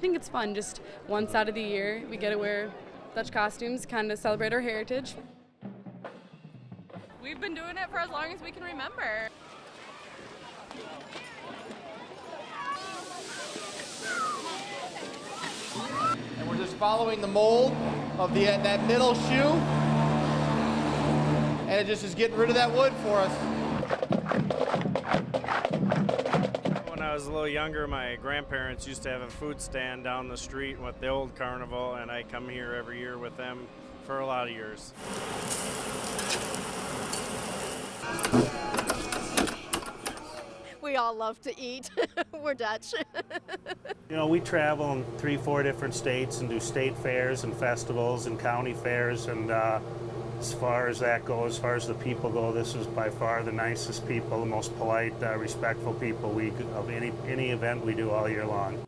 think it's fun. Just once out of the year, we get to wear Dutch costumes, kind of celebrate our heritage. We've been doing it for as long as we can remember. And we're just following the mold of that middle shoe, and it just is getting rid of that wood for us. When I was a little younger, my grandparents used to have a food stand down the street with the old carnival, and I come here every year with them for a lot of years. We all love to eat. We're Dutch. You know, we travel in 3-4 different states and do state fairs and festivals and county fairs, and as far as that goes, as far as the people go, this is by far the nicest people, the most polite, respectful people of any event we do all year long.